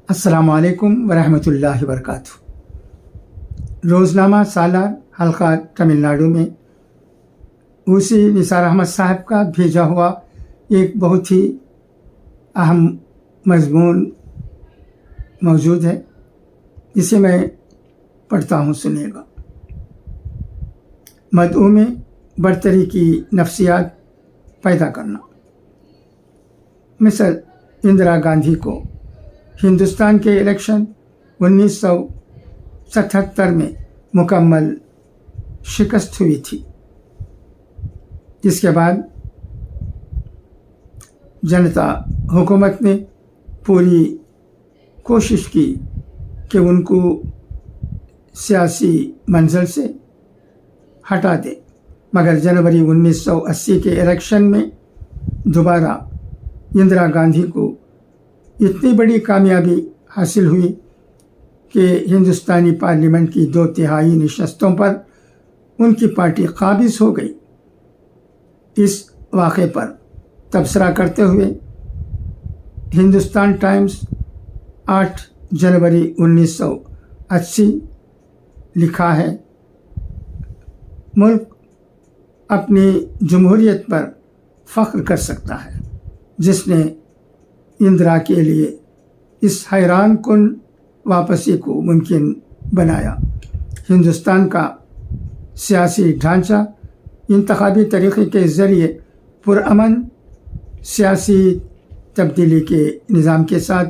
السلام علیکم ورحمۃ اللہ وبرکاتہ۔ روزنامہ سالار حلقہ تمل ناڈو میں اوسی نثار احمد صاحب کا بھیجا ہوا ایک بہت ہی اہم مضمون موجود ہے، اسے میں پڑھتا ہوں، سنیے گا۔ مدعو میں برتری کی نفسیات پیدا کرنا۔ مثل اندرا گاندھی کو ہندوستان کے الیکشن 1977 میں مکمل شکست ہوئی تھی۔ اس کے بعد جنتا حکومت نے پوری کوشش کی کہ ان کو سیاسی منزل سے ہٹا دے، مگر جنوری 1980 کے الیکشن میں دوبارہ اندرا گاندھی کو اتنی بڑی کامیابی حاصل ہوئی کہ ہندوستانی پارلیمنٹ کی 2/3 نشستوں پر ان کی پارٹی قابض ہو گئی۔ اس واقعے پر تبصرہ کرتے ہوئے ہندوستان ٹائمز 8 جنوری 1980 لکھا ہے، ملک اپنی جمہوریت پر فخر کر سکتا ہے جس نے اندرا کے لیے اس حیران کن واپسی کو ممکن بنایا۔ ہندوستان کا سیاسی ڈھانچہ انتخابی طریقے کے ذریعے پرامن سیاسی تبدیلی کے نظام کے ساتھ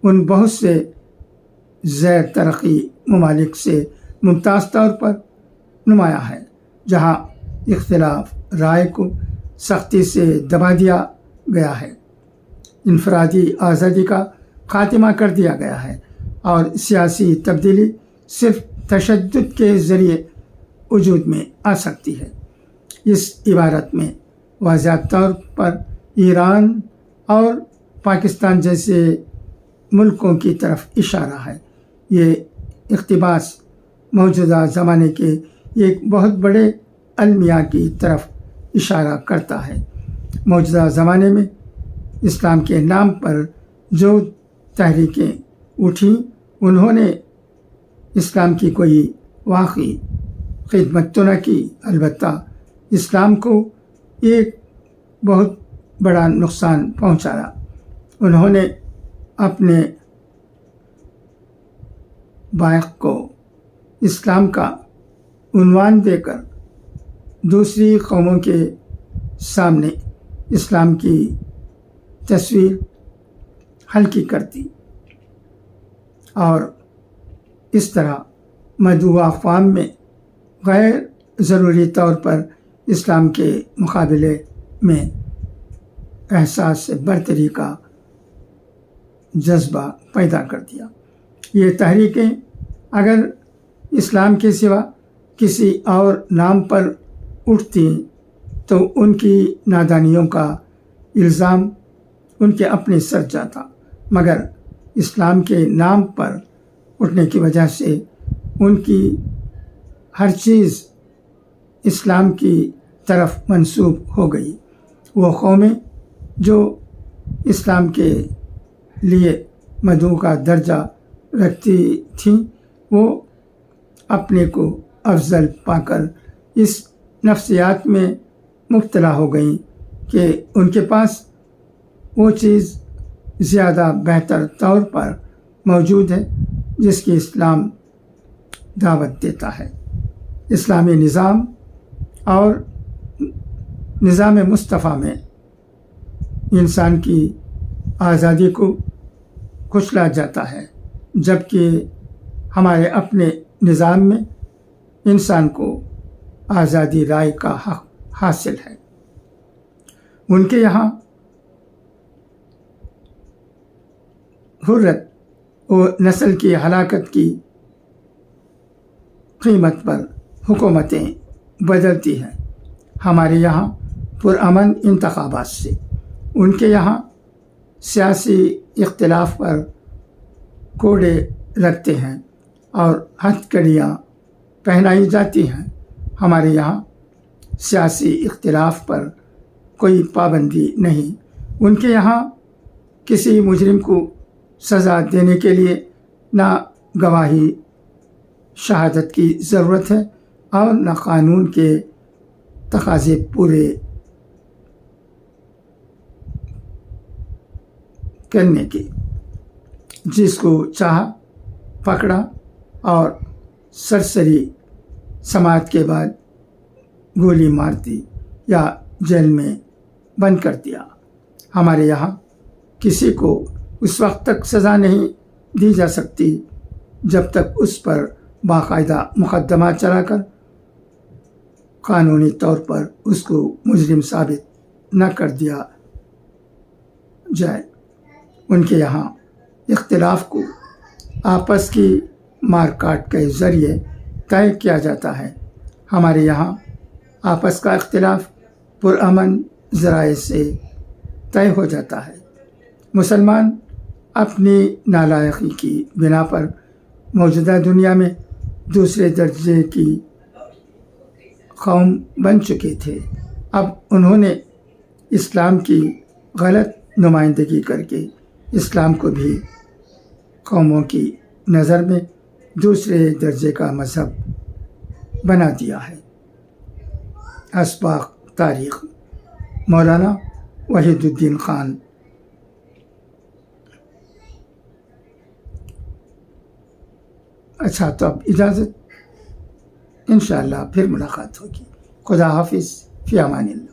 ان بہت سے زیر ترقی ممالک سے ممتاز طور پر نمایاں ہے جہاں اختلاف رائے کو سختی سے دبا دیا گیا ہے، انفرادی آزادی کا خاتمہ کر دیا گیا ہے اور سیاسی تبدیلی صرف تشدد کے ذریعے وجود میں آ سکتی ہے۔ اس عبارت میں واضح طور پر ایران اور پاکستان جیسے ملکوں کی طرف اشارہ ہے۔ یہ اقتباس موجودہ زمانے کے ایک بہت بڑے المیہ کی طرف اشارہ کرتا ہے۔ موجودہ زمانے میں اسلام کے نام پر جو تحریکیں اٹھیں انہوں نے اسلام کی کوئی واقعی خدمت تو نہ کی، البتہ اسلام کو ایک بہت بڑا نقصان پہنچایا۔ انہوں نے اپنے بائق کو اسلام کا عنوان دے کر دوسری قوموں کے سامنے اسلام کی تصویر ہلکی کر دی اور اس طرح مدعو اقوام میں غیر ضروری طور پر اسلام کے مقابلے میں احساس برتری کا جذبہ پیدا کر دیا۔ یہ تحریکیں اگر اسلام کے سوا کسی اور نام پر اٹھتی تو ان کی نادانیوں کا الزام ان کے اپنے سر جاتا، مگر اسلام کے نام پر اٹھنے کی وجہ سے ان کی ہر چیز اسلام کی طرف منسوب ہو گئی۔ وہ قومیں جو اسلام کے لیے مدعو کا درجہ رکھتی تھیں وہ اپنے کو افضل پا کر اس نفسیات میں مبتلا ہو گئیں کہ ان کے پاس وہ چیز زیادہ بہتر طور پر موجود ہے جس کی اسلام دعوت دیتا ہے۔ اسلامی نظام اور نظام مصطفیٰ میں انسان کی آزادی کو کچلا جاتا ہے، جبکہ ہمارے اپنے نظام میں انسان کو آزادی رائے کا حق حاصل ہے۔ ان کے یہاں حریت و نسل کی ہلاکت کی قیمت پر حکومتیں بدلتی ہیں، ہمارے یہاں پرامن انتخابات سے۔ ان کے یہاں سیاسی اختلاف پر کوڑے لگتے ہیں اور ہتھ کڑیاں پہنائی جاتی ہیں، ہمارے یہاں سیاسی اختلاف پر کوئی پابندی نہیں۔ ان کے یہاں کسی مجرم کو سزا دینے کے لیے نہ گواہی شہادت کی ضرورت ہے اور نہ قانون کے تقاضے پورے کرنے کی۔ جس کو چاہا پکڑا اور سرسری سماعت کے بعد گولی مار دی یا جیل میں بند کر دیا۔ ہمارے یہاں کسی کو اس وقت تک سزا نہیں دی جا سکتی جب تک اس پر باقاعدہ مقدمہ چلا کر قانونی طور پر اس کو مجرم ثابت نہ کر دیا جائے۔ ان کے یہاں اختلاف کو آپس کی مار کاٹ کے ذریعے طے کیا جاتا ہے۔ ہمارے یہاں آپس کا اختلاف پرامن ذرائع سے طے ہو جاتا ہے۔ مسلمان اپنی نالائقی کی بنا پر موجودہ دنیا میں دوسرے درجے کی قوم بن چکے تھے۔ اب انہوں نے اسلام کی غلط نمائندگی کر کے اسلام کو بھی قوموں کی نظر میں دوسرے درجے کا مذہب بنا دیا ہے۔ اسباق تاریخ، مولانا وحید الدین خان۔ اچھا، تو اب اجازت، انشاءاللہ پھر ملاقات ہوگی۔ خدا حافظ، فی امان اللہ۔